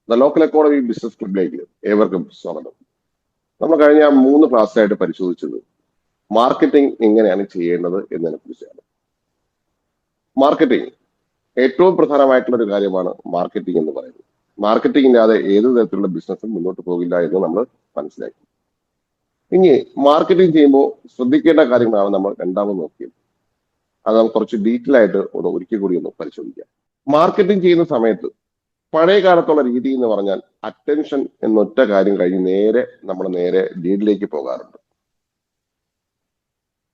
The local economy business ക്ലബിലേക്ക് ഏവർക്കും സ്വാഗതം. നമ്മൾ കഴിഞ്ഞ 3 ക്ലാസ്സായിട്ട് പരിശോധിച്ചത് മാർക്കറ്റിംഗ് എങ്ങനെയാണ് ചെയ്യേണ്ടത് എന്നതിനെ കുറിച്ചാണ്. മാർക്കറ്റിംഗ് ഏറ്റവും പ്രധാനമായിട്ടുള്ള ഒരു കാര്യമാണ് മാർക്കറ്റിംഗ് എന്ന് പറയുന്നത്. മാർക്കറ്റിംഗ് ഇല്ലാതെ ഏത് തരത്തിലുള്ള ബിസിനസ്സും മുന്നോട്ട് പോകില്ല എന്ന് നമ്മൾ മനസ്സിലാക്കി. ഇനി മാർക്കറ്റിംഗ് ചെയ്യുമ്പോൾ ശ്രദ്ധിക്കേണ്ട കാര്യങ്ങളാണ് നമ്മൾ രണ്ടാമത് നോക്കിയത്. അത് നമുക്ക് കുറച്ച് ഡീറ്റെയിൽ ആയിട്ട് ഒരിക്കൽ കൂടി ഒന്ന് പരിശോധിക്കാം. മാർക്കറ്റിംഗ് ചെയ്യുന്ന സമയത്ത് പഴയ കാലത്തുള്ള രീതി എന്ന് പറഞ്ഞാൽ അറ്റൻഷൻ എന്നൊറ്റ കാര്യം കഴിഞ്ഞ് നമ്മൾ നേരെ ലീഡിലേക്ക് പോകാറുണ്ട്.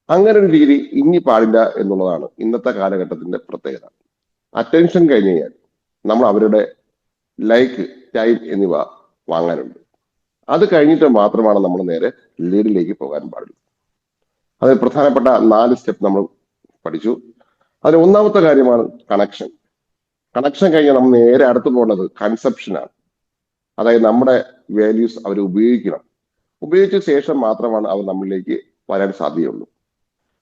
അങ്ങനെ ഒരു രീതി ഇനി പാടില്ല എന്നുള്ളതാണ് ഇന്നത്തെ കാലഘട്ടത്തിന്റെ പ്രത്യേകത. അറ്റൻഷൻ കഴിഞ്ഞ് കഴിഞ്ഞാൽ നമ്മൾ അവരുടെ ലൈക്ക്, ടൈം എന്നിവ വാങ്ങാനുണ്ട്. അത് കഴിഞ്ഞിട്ട് മാത്രമാണ് നമ്മൾ നേരെ ലീഡിലേക്ക് പോകാൻ പാടുള്ളൂ. അതിൽ പ്രധാനപ്പെട്ട 4 സ്റ്റെപ്പ് നമ്മൾ പഠിച്ചു. അതിൽ ഒന്നാമത്തെ കാര്യമാണ് കണക്ഷൻ. കണക്ഷൻ കഴിഞ്ഞാൽ നമ്മൾ നേരെ അടുത്ത് പോകുന്നത് കൺസെപ്ഷനാണ്. അതായത് നമ്മുടെ വാല്യൂസ് അവർ ഉപയോഗിക്കണം. ഉപയോഗിച്ച ശേഷം മാത്രമാണ് അവർ നമ്മളിലേക്ക് വരാൻ സാധ്യതയുള്ളൂ.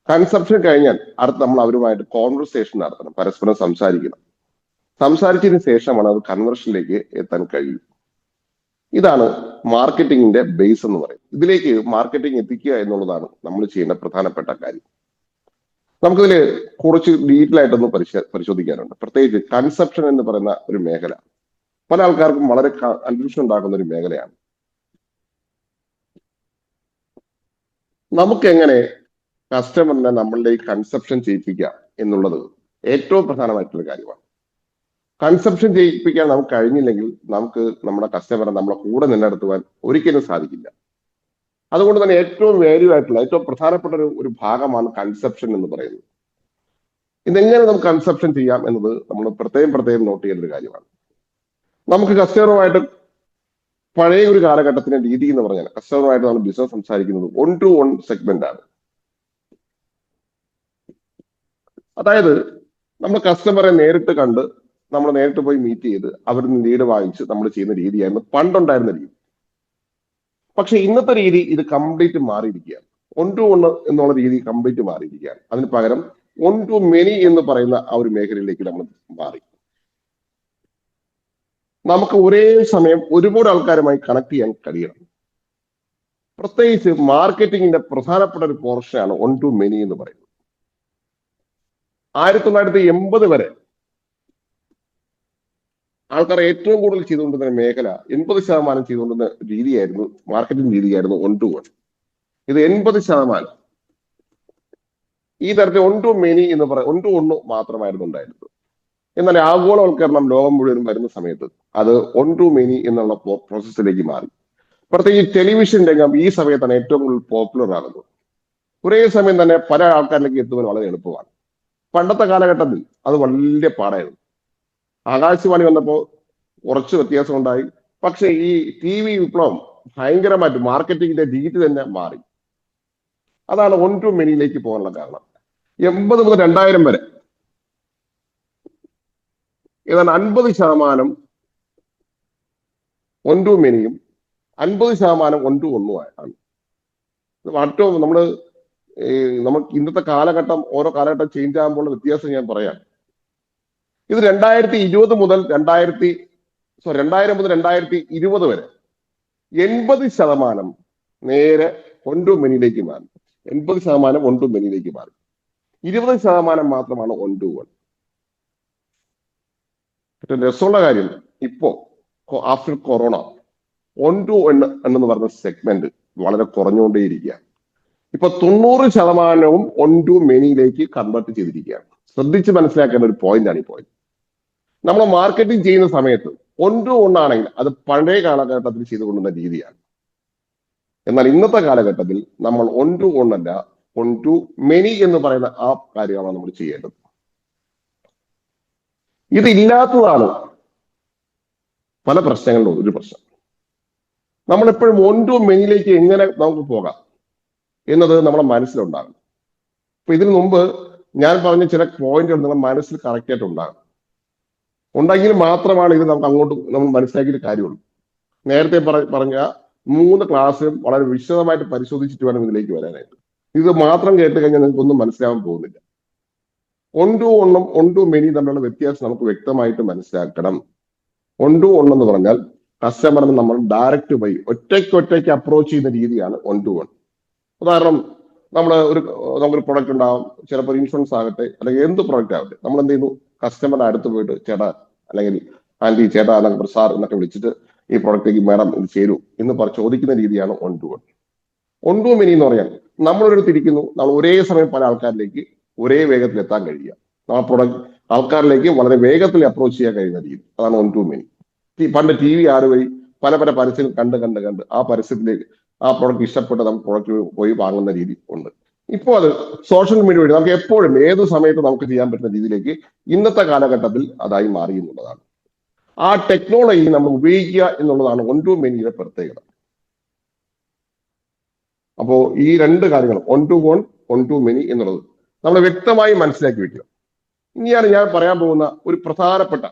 കൺസെപ്ഷൻ കഴിഞ്ഞാൽ അടുത്ത് നമ്മൾ അവരുമായിട്ട് കോൺവെർസേഷൻ നടത്തണം, പരസ്പരം സംസാരിക്കണം. സംസാരിച്ചതിന് ശേഷമാണ് അത് കൺവേർഷനിലേക്ക് എത്താൻ കഴിയും. ഇതാണ് മാർക്കറ്റിംഗിന്റെ ബേസ് എന്ന് പറയുന്നത്. ഇതിലേക്ക് മാർക്കറ്റിംഗ് എത്തിക്കുക എന്നുള്ളതാണ് നമ്മൾ ചെയ്യേണ്ട പ്രധാനപ്പെട്ട കാര്യം. നമുക്കിതിൽ കുറച്ച് ഡീറ്റെയിൽ ആയിട്ടൊന്ന് പരിശോധിക്കാനുണ്ട്. പ്രത്യേകിച്ച് കൺസെപ്ഷൻ എന്ന് പറയുന്ന ഒരു മേഖല പല ആൾക്കാർക്കും വളരെ കൺഫ്യൂഷൻ ഉണ്ടാക്കുന്ന ഒരു മേഖലയാണ്. നമുക്ക് എങ്ങനെ കസ്റ്റമറിനെ നമ്മളുടെ ഈ കൺസെപ്ഷൻ ചെയ്യിപ്പിക്കാം എന്നുള്ളത് ഏറ്റവും പ്രധാനമായിട്ടുള്ള കാര്യമാണ്. കൺസെപ്ഷൻ ചെയ്യിപ്പിക്കാൻ നമുക്ക് കഴിഞ്ഞില്ലെങ്കിൽ നമുക്ക് നമ്മുടെ കസ്റ്റമറെ നമ്മളെ കൂടെ നിലനിർത്തുവാൻ ഒരിക്കലും സാധിക്കില്ല. അതുകൊണ്ട് തന്നെ ഏറ്റവും വാല്യൂ ആയിട്ടുള്ള ഏറ്റവും പ്രധാനപ്പെട്ട ഒരു ഭാഗമാണ് കൺസെപ്ഷൻ എന്ന് പറയുന്നത്. ഇതെങ്ങനെ നമുക്ക് കൺസെപ്ഷൻ ചെയ്യാം എന്നത് നമ്മൾ പ്രത്യേകം നോട്ട് ചെയ്യേണ്ട ഒരു കാര്യമാണ്. നമുക്ക് കസ്റ്റമറുമായിട്ട് പഴയ ഒരു കാലഘട്ടത്തിന്റെ രീതി എന്ന് പറഞ്ഞാൽ കസ്റ്റമറുമായിട്ട് നമ്മൾ ബിസിനസ് സംസാരിക്കുന്നത് 1-to-1 സെഗ്മെന്റ് ആണ്. അതായത് നമ്മൾ കസ്റ്റമറെ നേരിട്ട് കണ്ട് നമ്മൾ നേരിട്ട് പോയി മീറ്റ് ചെയ്ത് അവരിൽ നിന്ന് ലീഡ് വാങ്ങിച്ച് നമ്മൾ ചെയ്യുന്ന രീതിയായിരുന്നു പണ്ടുണ്ടായിരുന്ന രീതി. പക്ഷെ ഇന്നത്തെ രീതി ഇത് കംപ്ലീറ്റ് മാറിയിരിക്കുകയാണ്. 1-to-1 എന്നുള്ള രീതി കംപ്ലീറ്റ് മാറിയിരിക്കുകയാണ്. അതിന് പകരം 1-to-many എന്ന് പറയുന്ന ആ ഒരു മേഖലയിലേക്ക് നമ്മൾ മാറി. നമുക്ക് ഒരേ സമയം ഒരുപാട് ആൾക്കാരുമായി കണക്ട് ചെയ്യാൻ കഴിയണം. പ്രത്യേകിച്ച് മാർക്കറ്റിംഗിന്റെ പ്രധാനപ്പെട്ട ഒരു പോർഷനാണ് 1-to-many എന്ന് പറയുന്നത്. 1980 വരെ ആൾക്കാർ ഏറ്റവും കൂടുതൽ ചെയ്തുകൊണ്ടിരുന്ന മേഖല 80% ചെയ്തുകൊണ്ടിരുന്ന രീതിയായിരുന്നു മാർക്കറ്റിംഗ് രീതിയായിരുന്നു 1-to-1. ഇത് 80% ഈ തരത്തിൽ 1-to-many എന്ന് പറയുന്നത് 1-to-1 മാത്രമായിരുന്നു ഉണ്ടായിരുന്നത്. എന്നാൽ ആഗോളവൽക്കരണം ലോകം മുഴുവൻ വരുന്ന സമയത്ത് അത് 1-to-many എന്നുള്ള പ്രോസസ്സിലേക്ക് മാറി. പ്രത്യേകിച്ച് ടെലിവിഷൻ രംഗം ഈ സമയത്താണ് ഏറ്റവും കൂടുതൽ പോപ്പുലർ ആകുന്നത്. ഒരേ സമയം തന്നെ പല ആൾക്കാരിലേക്ക് എത്തുവാൻ വളരെ എളുപ്പമാണ്. പണ്ടത്തെ കാലഘട്ടത്തിൽ അത് വലിയ പാടായിരുന്നു. ആകാശവാണി വന്നപ്പോൾ കുറച്ച് വ്യത്യാസം ഉണ്ടായി. പക്ഷെ ഈ TV വിപ്ലവം ഭയങ്കരമായിട്ട് മാർക്കറ്റിംഗിന്റെ രീതി തന്നെ മാറി. അതാണ് 1-to-manyയിലേക്ക് പോകാനുള്ള കാരണം. 80 മുതൽ 2000 വരെ ഏതാണ്ട് 50% 1-to-manyയും 50% 1-to-1 ആണ്. ഏറ്റവും നമുക്ക് ഇന്നത്തെ കാലഘട്ടം ഓരോ കാലഘട്ടം ചേഞ്ച് ആകുമ്പോൾ വ്യത്യാസം ഞാൻ പറയാം. ഇത് 2020 മുതൽ 2000 മുതൽ 2020 വരെ 80% നേരെ 1-to-manyയിലേക്ക് മാറി. 80% 1-to-manyയിലേക്ക് മാറി. 20% മാത്രമാണ് 1-to-1. ഏറ്റവും രസമുള്ള കാര്യം, ഇപ്പോ ആഫ്റ്റർ കൊറോണ 1-to-1 എന്ന് പറഞ്ഞ സെഗ്മെന്റ് വളരെ കുറഞ്ഞുകൊണ്ടേയിരിക്കുകയാണ്. ഇപ്പൊ 90% 1-to-manyയിലേക്ക് കൺവേർട്ട് ചെയ്തിരിക്കുകയാണ്. ശ്രദ്ധിച്ച് മനസ്സിലാക്കേണ്ട ഒരു പോയിന്റാണ് ഈ പോയിന്റ്. നമ്മൾ മാർക്കറ്റിംഗ് ചെയ്യുന്ന സമയത്ത് 1-to-1 ആണെങ്കിൽ അത് പഴയ കാലഘട്ടത്തിൽ ചെയ്തുകൊണ്ടുന്ന രീതിയാണ്. എന്നാൽ ഇന്നത്തെ കാലഘട്ടത്തിൽ നമ്മൾ 1-to-1 അല്ല 1-to-many എന്ന് പറയുന്ന ആ കാര്യമാണ് നമ്മൾ ചെയ്യേണ്ടത്. ഇതില്ലാത്തതാണ് പല പ്രശ്നങ്ങളിലും ഒരു പ്രശ്നം. നമ്മളെപ്പോഴും 1-to-manyയിലേക്ക് എങ്ങനെ നമുക്ക് പോകാം എന്നത് നമ്മുടെ മനസ്സിലുണ്ടാകും. അപ്പൊ ഇതിനു മുമ്പ് ഞാൻ പറഞ്ഞ ചില പോയിന്റുകൾ നിങ്ങളുടെ മനസ്സിൽ കറക്റ്റ് ആയിട്ട് ഉണ്ടാകും. ഉണ്ടെങ്കിൽ മാത്രമാണ് ഇത് നമ്മൾ മനസ്സിലാക്കിയ കാര്യമുള്ളൂ. നേരത്തെ പറഞ്ഞ 3 ക്ലാസ്സും വളരെ വിശദമായിട്ട് പരിശോധിച്ചിട്ട് വേണം ഇതിലേക്ക് വരാനായിട്ട്. ഇത് മാത്രം കേട്ട് കഴിഞ്ഞാൽ നിങ്ങൾക്ക് ഒന്നും മനസ്സിലാവാൻ പോകുന്നില്ല. 1-to-1 1-to-many തമ്മിലുള്ള വ്യത്യാസം നമുക്ക് വ്യക്തമായിട്ട് മനസ്സിലാക്കണം. 1-to-1 എന്ന് പറഞ്ഞാൽ കസ്റ്റമറിന് നമ്മൾ ഡയറക്റ്റ് ബൈ ഒറ്റയ്ക്ക് അപ്രോച്ച് ചെയ്യുന്ന രീതിയാണ് വൺ ടു വൺ. ഉദാഹരണം, നമ്മൾ നമുക്കൊരു പ്രൊഡക്റ്റ് ഉണ്ടാവും, ചിലപ്പോൾ ഇൻഷുറൻസ് ആകട്ടെ അല്ലെങ്കിൽ എന്ത് പ്രൊഡക്റ്റ് ആകട്ടെ, നമ്മൾ എന്ത് ചെയ്യുന്നു, കസ്റ്റമറിന്റെ അടുത്ത് പോയിട്ട് ചേട്ടാ അല്ലെങ്കിൽ ആന്റി, ചേട്ടാ എന്നൊക്കെ സാർ എന്നൊക്കെ വിളിച്ചിട്ട് ഈ പ്രൊഡക്റ്റേക്ക് മാഡം ഇത് ചേരൂ എന്ന് ചോദിക്കുന്ന രീതിയാണ് one two one. One two many എന്ന് പറഞ്ഞാൽ നമ്മളൊരു തിരിക്കുന്നു, നമ്മൾ ഒരേ സമയം പല ആൾക്കാരിലേക്ക് ഒരേ വേഗത്തിൽ എത്താൻ കഴിയുക, ആ പ്രൊഡക്റ്റ് ആൾക്കാരിലേക്ക് വളരെ വേഗത്തിൽ അപ്രോച്ച് ചെയ്യാൻ കഴിയുന്ന രീതി, അതാണ് വൺ ടു മെനി. പണ്ട് ടി വി ആഡ് വഴി പല പരസ്യം കണ്ട് ആ പരസ്യത്തിലേക്ക് ആ പ്രൊഡക്റ്റ് ഇഷ്ടപ്പെട്ട് നമ്മൾ പ്രൊഡക്റ്റ് പോയി വാങ്ങുന്ന രീതി ഉണ്ട്. ഇപ്പോൾ അത് സോഷ്യൽ മീഡിയ വഴി നമുക്ക് എപ്പോഴും ഏത് സമയത്തും നമുക്ക് ചെയ്യാൻ പറ്റുന്ന രീതിയിലേക്ക് ഇന്നത്തെ കാലഘട്ടത്തിൽ അതായി മാറി എന്നുള്ളതാണ്. ആ ടെക്നോളജി നമ്മൾ ഉപയോഗിക്കുക എന്നുള്ളതാണ് വൺ ടു മെനിയുടെ പ്രത്യേകത. അപ്പോ ഈ രണ്ട് കാര്യങ്ങൾ one two one, one two many എന്നുള്ളത് നമ്മൾ വ്യക്തമായി മനസ്സിലാക്കി വെക്കുക. ഇനിയാണ് ഞാൻ പറയാൻ പോകുന്ന ഒരു പ്രധാനപ്പെട്ട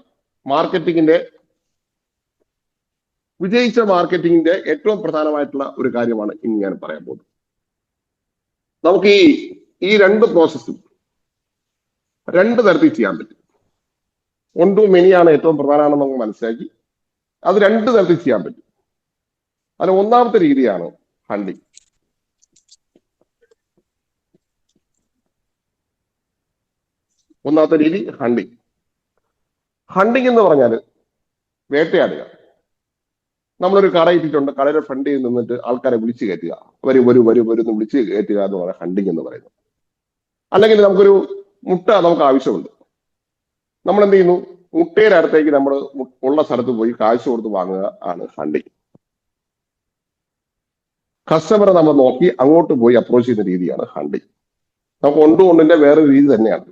വിജയിച്ച മാർക്കറ്റിംഗിന്റെ ഏറ്റവും പ്രധാനമായിട്ടുള്ള ഒരു കാര്യമാണ് ഇനി ഞാൻ പറയാൻ പോകുന്നത്. നമുക്ക് ഈ രണ്ട് പ്രോസസ്സും രണ്ട് തരത്തിൽ ചെയ്യാൻ പറ്റും. വൺ ടു മെനിയാണ് ഏറ്റവും പ്രധാനമാണെന്ന് നമുക്ക് മനസ്സിലാക്കി, അത് രണ്ട് തരത്തിൽ ചെയ്യാൻ പറ്റും. അതിന് ഒന്നാമത്തെ രീതിയാണ് ഹണ്ടിങ്. ഒന്നാമത്തെ രീതി ഹണ്ടിങ്. ഹണ്ടിങ് എന്ന് പറഞ്ഞാൽ വേട്ടയാടുക. നമ്മളൊരു കട ഇട്ടിട്ടുണ്ട്, കടയുടെ ഫ്രണ്ടിൽ നിന്നിട്ട് ആൾക്കാരെ വിളിച്ചു കയറ്റുക, വരൂ എന്ന് വിളിച്ച് കയറ്റുക എന്ന് പറയുന്നത് ഹണ്ടിങ് എന്ന് പറയുന്നത്. അല്ലെങ്കിൽ നമുക്കൊരു മുട്ട നമുക്ക് ആവശ്യമുണ്ട്, നമ്മൾ എന്ത് ചെയ്യുന്നു, മുട്ടയുടെ അടുത്തേക്ക് നമ്മൾ ഉള്ള സ്ഥലത്ത് പോയി കാശ് കൊടുത്ത് വാങ്ങുക ആണ് ഹണ്ടിങ്. കസ്റ്റമറെ നമ്മൾ നോക്കി അങ്ങോട്ട് പോയി അപ്രോച്ച് ചെയ്യുന്ന രീതിയാണ് ഹണ്ടിങ്. നമുക്ക് കൊണ്ടുകൊണ്ടിന്റെ വേറെ രീതി തന്നെയാണ്.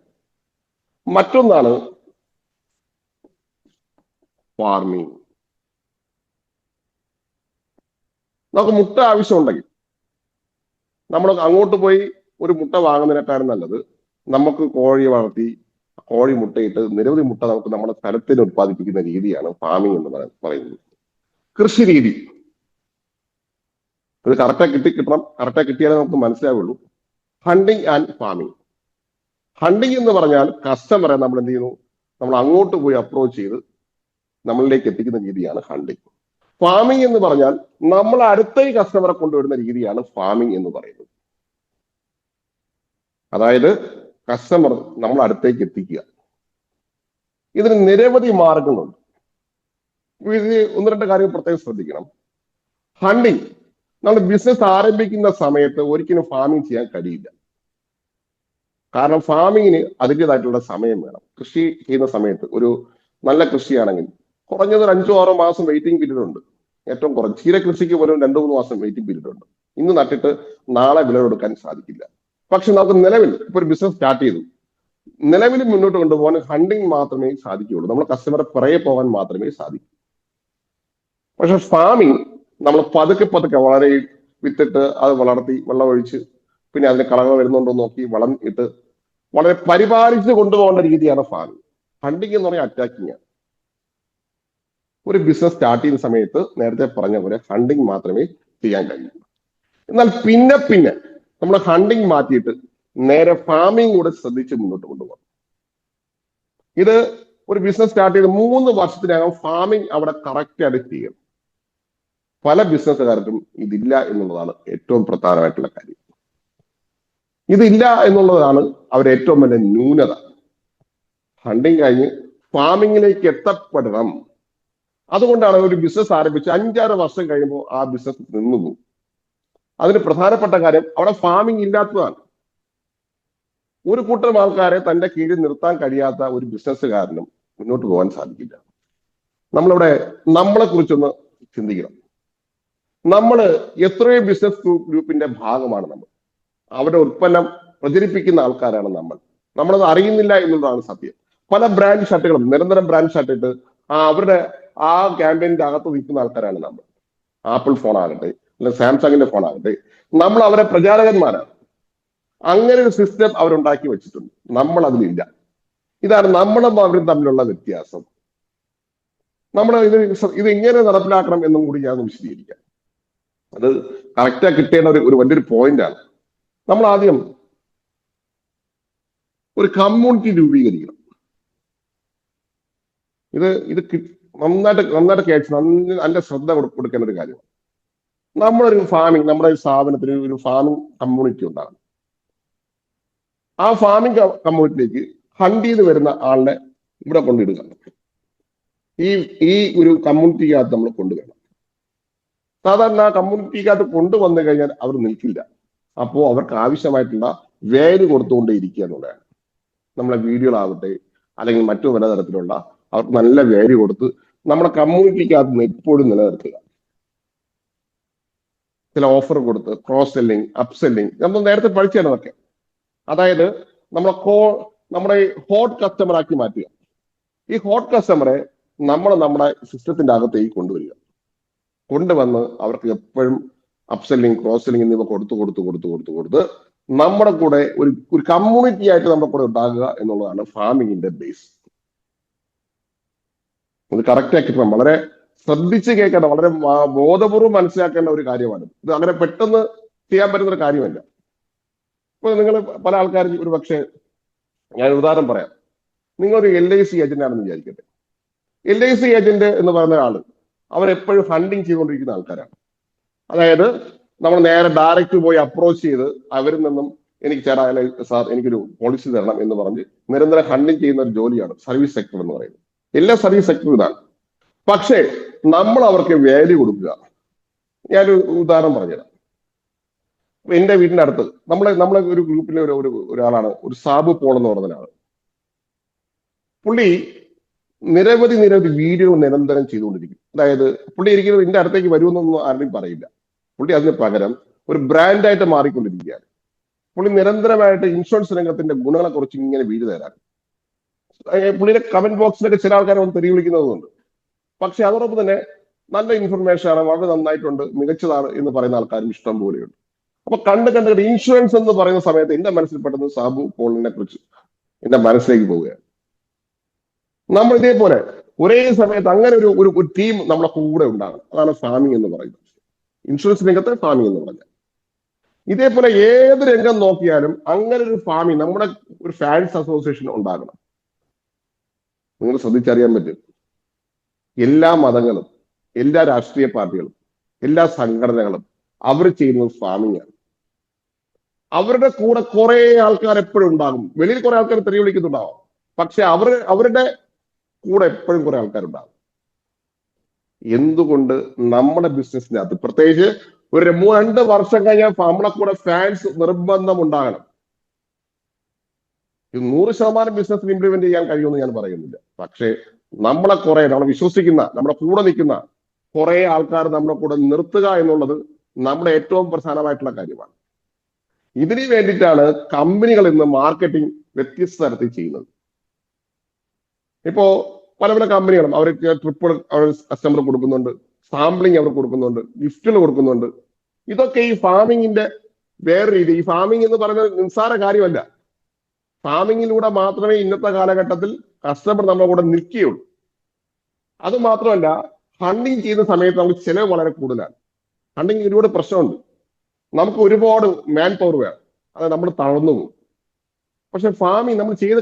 മറ്റൊന്നാണ് ഫാർമിങ്. നമുക്ക് മുട്ട ആവശ്യമുണ്ടെങ്കിൽ നമ്മൾ അങ്ങോട്ട് പോയി ഒരു മുട്ട വാങ്ങുന്നതിനേക്കാളും നല്ലത് നമുക്ക് കോഴി വളർത്തി കോഴി മുട്ടയിട്ട് നിരവധി മുട്ട നമുക്ക് നമ്മുടെ സ്ഥലത്തിന് ഉത്പാദിപ്പിക്കുന്ന രീതിയാണ് ഫാമിംഗ് എന്ന് പറയുന്നത്. കൃഷി രീതി ഇത് കറക്റ്റായി കിട്ടിയാലേ നമുക്ക് മനസ്സിലാവുള്ളൂ. Hunting and farming. ഹണ്ടിങ് എന്ന് പറഞ്ഞാൽ കസ്റ്റമറെ നമ്മൾ എന്ത് ചെയ്യുന്നു, നമ്മൾ അങ്ങോട്ട് പോയി അപ്രോച്ച് ചെയ്ത് നമ്മളിലേക്ക് എത്തിക്കുന്ന രീതിയാണ് ഹണ്ടിങ്. ഫാമിംഗ് എന്ന് പറഞ്ഞാൽ നമ്മൾ അടുത്തേക്ക് കസ്റ്റമറെ കൊണ്ടുവരുന്ന രീതിയാണ് ഫാമിംഗ് എന്ന് പറയുന്നത്. അതായത് കസ്റ്റമർ നമ്മൾ അടുത്തേക്ക് എത്തിക്കുക. ഇതിന് നിരവധി മാർഗങ്ങളുണ്ട്. ഇത് ഒന്ന് രണ്ട് കാര്യം പ്രത്യേകം ശ്രദ്ധിക്കണം. ഹണ്ടിങ്, നമ്മൾ ബിസിനസ് ആരംഭിക്കുന്ന സമയത്ത് ഒരിക്കലും ഫാമിംഗ് ചെയ്യാൻ കഴിയില്ല. കാരണം ഫാമിങ്ങിന് അതിൻ്റെതായിട്ടുള്ള സമയം വേണം. കൃഷി ചെയ്യുന്ന സമയത്ത് ഒരു നല്ല കൃഷിയാണെങ്കിൽ കുറഞ്ഞത് ഒരു 5-6 മാസം വെയിറ്റിംഗ് പീരീഡ് ഉണ്ട്. ഏറ്റവും കുറഞ്ഞ ക്ഷീര കൃഷിക്ക് പോലും 2-3 മാസം വെയിറ്റിംഗ് പീരീഡ് ഉണ്ട്. ഇന്ന് നട്ടിട്ട് നാളെ വിളവെടുക്കാൻ സാധിക്കില്ല. പക്ഷെ നമുക്ക് നിലവിൽ ഇപ്പൊ ഒരു ബിസിനസ് സ്റ്റാർട്ട് ചെയ്തു, നിലവിൽ മുന്നോട്ട് കൊണ്ടുപോകാൻ ഹണ്ടിങ് മാത്രമേ സാധിക്കുകയുള്ളൂ. നമ്മൾ കസ്റ്റമറെ പുറകെ പോകാൻ മാത്രമേ സാധിക്കൂ. പക്ഷെ ഫാമിംഗ് നമ്മൾ പതുക്കെ വളരെ വിത്തിട്ട് അത് വളർത്തി വെള്ളമൊഴിച്ച് പിന്നെ അതിന് കളകൾ വരുന്നുണ്ടോ നോക്കി വളം ഇട്ട് വളരെ പരിപാലിച്ച് കൊണ്ടുപോകേണ്ട രീതിയാണ് ഫാമിംഗ്. ഹണ്ടിങ് എന്ന് പറഞ്ഞാൽ അറ്റാക്കിങ് ആണ്. ഒരു ബിസിനസ് സ്റ്റാർട്ട് ചെയ്യുന്ന സമയത്ത് നേരത്തെ പറഞ്ഞ പോലെ ഹണ്ടിങ് മാത്രമേ ചെയ്യാൻ കഴിയൂ. എന്നാൽ പിന്നെ നമ്മൾ ഹണ്ടിങ് മാറ്റിയിട്ട് നേരെ ഫാമിംഗ് കൂടെ ശ്രദ്ധിച്ച് മുന്നോട്ട് കൊണ്ടുപോകാം. ഇത് ഒരു ബിസിനസ് സ്റ്റാർട്ട് ചെയ്ത് 3 വർഷത്തിനകം ഫാമിംഗ് അവിടെ കറക്റ്റ് ആയിട്ട് ചെയ്യണം. പല ബിസിനസ്സുകാർക്കും ഇതില്ല എന്നുള്ളതാണ് ഏറ്റവും പ്രധാനമായിട്ടുള്ള കാര്യം. ഇതില്ല എന്നുള്ളതാണ് അവരുടെ ഏറ്റവും വലിയ ന്യൂനത. ഹണ്ടിങ് കഴിഞ്ഞ് ഫാമിങ്ങിലേക്ക് എത്തപ്പെടണം. അതുകൊണ്ടാണ് ഒരു ബിസിനസ് ആരംഭിച്ച് 5-6 വർഷം കഴിയുമ്പോൾ ആ ബിസിനസ് നിന്നുപോകും. അതിന് പ്രധാനപ്പെട്ട കാര്യം അവിടെ ഫാമിംഗ് ഇല്ലാത്തതാണ്. ഒരു കൂട്ടം ആൾക്കാരെ തന്റെ കീഴിൽ നിർത്താൻ കഴിയാത്ത ഒരു ബിസിനസ്സുകാരനും മുന്നോട്ട് പോകാൻ സാധിക്കില്ല. നമ്മളിവിടെ നമ്മളെ കുറിച്ചൊന്ന് ചിന്തിക്കണം. നമ്മൾ എത്രയോ ബിസിനസ് ഗ്രൂപ്പിന്റെ ഭാഗമാണ് നമ്മൾ. അവരുടെ ഉൽപ്പന്നം പ്രചരിപ്പിക്കുന്ന ആൾക്കാരാണ് നമ്മളത് അറിയുന്നില്ല എന്നുള്ളതാണ് സത്യം. പല ബ്രാൻഡ് ഷർട്ടുകളും നിരന്തരം ബ്രാൻഡ് ഷർട്ടിട്ട് അവരുടെ ആ ക്യാമ്പയിന്റെ അകത്ത് നിൽക്കുന്ന ആൾക്കാരാണ് നമ്മൾ. ആപ്പിൾ ഫോൺ ആകട്ടെ അല്ലെങ്കിൽ സാംസങ്ങിന്റെ ഫോൺ ആകട്ടെ, നമ്മൾ അവരെ പ്രചാരകന്മാരാണ്. അങ്ങനെ ഒരു സിസ്റ്റം അവരുണ്ടാക്കി വെച്ചിട്ടുണ്ട്, നമ്മൾ അതിലില്ല. ഇതാണ് നമ്മളും അവരും തമ്മിലുള്ള വ്യത്യാസം. നമ്മൾ ഇത് എങ്ങനെ നടപ്പിലാക്കണം എന്നും കൂടി ഞാൻ വിശദീകരിക്കാം. അത് കറക്റ്റാ കിട്ടേണ്ട ഒരു വലിയൊരു പോയിന്റാണ്. നമ്മൾ ആദ്യം ഒരു കമ്മ്യൂണിറ്റി രൂപീകരിക്കണം. ഇത് നന്നായിട്ട് കേൾച്ച് നല്ല ശ്രദ്ധ കൊടുക്കേണ്ട ഒരു കാര്യമാണ്. നമ്മളൊരു ഫാമിംഗ്, നമ്മുടെ സ്ഥാപനത്തിന് ഒരു ഫാമിംഗ് കമ്മ്യൂണിറ്റി ഉണ്ടാകും. ആ ഫാമിംഗ് കമ്മ്യൂണിറ്റിയിലേക്ക് ഹണ്ട് ചെയ്ത് വരുന്ന ആളിനെ ഇവിടെ കൊണ്ടിടുക. ഈ ഈ ഒരു കമ്മ്യൂണിറ്റിക്കകത്ത് നമ്മൾ കൊണ്ടുവരണം. സാധാരണ ആ കമ്മ്യൂണിറ്റിക്കകത്ത് കൊണ്ടുവന്നു കഴിഞ്ഞാൽ അവർ നിൽക്കില്ല. അപ്പോൾ അവർക്ക് ആവശ്യമായിട്ടുള്ള വാല്യൂ കൊടുത്തുകൊണ്ടേ ഇരിക്കുക എന്നുള്ളതാണ്. നമ്മളെ വീഡിയോകളാവട്ടെ അല്ലെങ്കിൽ മറ്റു പലതരത്തിലുള്ള അവർക്ക് നല്ല വാല്യൂ കൊടുത്ത് നമ്മുടെ കമ്മ്യൂണിറ്റിക്കകത്ത് എപ്പോഴും നിലനിർത്തുക. ചില ഓഫർ കൊടുത്ത് ക്രോസ് സെല്ലിങ്, അപ് സെല്ലിങ്, നമ്മൾ നേരത്തെ പഠിച്ചാണ് അതൊക്കെ. അതായത് നമ്മുടെ ഹോട്ട് കസ്റ്റമർ ആക്കി മാറ്റുക. ഈ ഹോട്ട് കസ്റ്റമറെ നമ്മുടെ സിസ്റ്റത്തിന്റെ അകത്തേക്ക് കൊണ്ടുവന്ന് അവർക്ക് എപ്പോഴും അപ് സെല്ലിങ്, ക്രോസ് സെല്ലിങ് എന്നിവ കൊടുത്ത് നമ്മുടെ കൂടെ ഒരു കമ്മ്യൂണിറ്റി ആയിട്ട് നമ്മുടെ കൂടെ ഉണ്ടാകുക എന്നുള്ളതാണ് ഫാമിങ്ങിന്റെ ബേസ്. ഇത് കറക്റ്റ് ആക്കി വളരെ ശ്രദ്ധിച്ച് കേൾക്കേണ്ട, വളരെ ബോധപൂർവ്വം മനസ്സിലാക്കേണ്ട ഒരു കാര്യമാണ്. ഇത് അങ്ങനെ പെട്ടെന്ന് ചെയ്യാൻ പറ്റുന്ന ഒരു കാര്യമല്ല. ഇപ്പൊ നിങ്ങൾ പല ആൾക്കാരും ഒരു പക്ഷേ, ഞാൻ ഉദാഹരണം പറയാം. നിങ്ങളൊരു LIC ഏജന്റ് ആണെന്ന് വിചാരിക്കട്ടെ. LIC ഏജന്റ് എന്ന് പറയുന്ന ആള് അവരെപ്പോഴും ഫണ്ടിങ് ചെയ്തുകൊണ്ടിരിക്കുന്ന ആൾക്കാരാണ്. അതായത് നമ്മൾ നേരെ ഡയറക്റ്റ് പോയി അപ്രോച്ച് ചെയ്ത് അവരിൽ നിന്നും എനിക്ക് ചേട്ടാ സാർ എനിക്കൊരു പോളിസി തരണം എന്ന് പറഞ്ഞ് നിരന്തരം ഫണ്ടിങ് ചെയ്യുന്ന ഒരു ജോലിയാണ് സർവീസ് സെക്ടർ എന്ന് പറയുന്നത്. എല്ലാ സർവീസ് സെക്ടറും ഇതാണ്. പക്ഷേ നമ്മൾ അവർക്ക് വാല്യൂ കൊടുക്കുക. ഞാനൊരു ഉദാഹരണം പറഞ്ഞുതരാം. എന്റെ വീടിന്റെ അടുത്ത് നമ്മളെ ഒരു ഗ്രൂപ്പിലെ ഒരാളാണ്, ഒരു സാബു പോൾ എന്ന് പറഞ്ഞ ആള്. പുള്ളി നിരവധി വീഡിയോ നിരന്തരം ചെയ്തുകൊണ്ടിരിക്കും. അതായത് പുള്ളി ഒരിക്കലും എന്റെ അടുത്തേക്ക് വരുമെന്നൊന്നും ആരുടെയും പറയില്ല. പുള്ളി അതിന് പകരം ഒരു ബ്രാൻഡായിട്ട് മാറിക്കൊണ്ടിരിക്കുകയാണ്. പുള്ളി നിരന്തരമായിട്ട് ഇൻഷുറൻസ് രംഗത്തിന്റെ ഗുണങ്ങളെ കുറിച്ച് ഇങ്ങനെ വീഡിയോ തരാൻ. പുള്ളിയുടെ കമന്റ് ബോക്സിലൊക്കെ ചില ആൾക്കാരെ ഒന്ന് തെറി വിളിക്കുന്നതുണ്ട്. പക്ഷെ അതോടൊപ്പം തന്നെ നല്ല ഇൻഫർമേഷൻ ആണ്, വളരെ നന്നായിട്ടുണ്ട്, മികച്ചതാണ് എന്ന് പറയുന്ന ആൾക്കാരും ഇഷ്ടം പോലെയുണ്ട്. അപ്പൊ കണ്ട് ഇൻഷുറൻസ് എന്ന് പറയുന്ന സമയത്ത് എന്റെ മനസ്സിൽ പെട്ടെന്ന് സാബു പോളിനെ കുറിച്ച് എന്റെ മനസ്സിലേക്ക് പോവുകയാണ്. നമ്മൾ ഇതേപോലെ ഒരേ സമയത്ത് അങ്ങനെ ഒരു ടീം നമ്മളെ കൂടെ ഉണ്ടാകും. അതാണ് ഫാമിംഗ് എന്ന് പറയുന്നത്. ഇൻഷുറൻസ് രംഗത്തെ ഫാമിംഗ് എന്ന് പറഞ്ഞാൽ ഇതേപോലെ ഏത് രംഗം നോക്കിയാലും അങ്ങനെ ഒരു ഫാമിംഗ്, നമ്മുടെ ഒരു ഫാൻസ് അസോസിയേഷൻ ഉണ്ടാകണം. നിങ്ങൾ ശ്രദ്ധിച്ചറിയാൻ പറ്റും, എല്ലാ മതങ്ങളും, എല്ലാ രാഷ്ട്രീയ പാർട്ടികളും, എല്ലാ സംഘടനകളും അവർ ചെയ്യുന്നത് ഫാമിംഗ് ആണ്. അവരുടെ കൂടെ കുറെ ആൾക്കാർ എപ്പോഴും ഉണ്ടാകും. വെളിയിൽ കുറെ ആൾക്കാർ തെറി വിളിക്കുന്നുണ്ടാവും, പക്ഷെ അവരുടെ കൂടെ എപ്പോഴും കുറെ ആൾക്കാരുണ്ടാകും. എന്തുകൊണ്ട്? നമ്മുടെ ബിസിനസ്സിനകത്ത് പ്രത്യേകിച്ച് ഒരു 2 വർഷം കഴിഞ്ഞാൽ നമ്മളെ കൂടെ ഫാൻസ് നിർബന്ധം ഉണ്ടാകണം. 100% ബിസിനസ് ഇംപ്ലിമെന്റ് ചെയ്യാൻ കഴിയുമെന്ന് ഞാൻ പറയുന്നില്ല. പക്ഷേ നമ്മൾ വിശ്വസിക്കുന്ന, നമ്മുടെ കൂടെ നിൽക്കുന്ന കുറെ ആൾക്കാർ നമ്മുടെ കൂടെ നിർത്തുക എന്നുള്ളത് നമ്മുടെ ഏറ്റവും പ്രധാനമായിട്ടുള്ള കാര്യമാണ്. ഇതിനു വേണ്ടിയിട്ടാണ് കമ്പനികൾ ഇന്ന് മാർക്കറ്റിംഗ് വ്യത്യസ്ത തരത്തിൽ ചെയ്യുന്നത്. ഇപ്പോ പല കമ്പനികളും അവർക്ക് ട്രിപ്പ് കസ്റ്റമർ കൊടുക്കുന്നുണ്ട്, സാമ്പിളിങ് അവർ കൊടുക്കുന്നുണ്ട്, ഗിഫ്റ്റുകൾ കൊടുക്കുന്നുണ്ട്. ഇതൊക്കെ ഈ ഫാമിങ്ങിന്റെ വേറെ രീതി. ഈ ഫാമിംഗ് എന്ന് പറയുന്നത് നിസ്സാര കാര്യമല്ല. ഫാമിങ്ങിലൂടെ മാത്രമേ ഇന്നത്തെ കാലഘട്ടത്തിൽ കസ്റ്റമർ നമ്മുടെ കൂടെ നിൽക്കുകയുള്ളൂ. അത് മാത്രമല്ല, ഹണ്ടിങ് ചെയ്യുന്ന സമയത്ത് നമുക്ക് ചിലവ് വളരെ കൂടുതലാണ്. ഹണ്ടിങ് ഒരുപാട് പ്രശ്നമുണ്ട്. നമുക്ക് ഒരുപാട് മാൻ പവർ വേണം, അത് നമ്മൾ തളർന്നു പോകും. പക്ഷെ ഫാമിംഗ് നമ്മൾ ചെയ്ത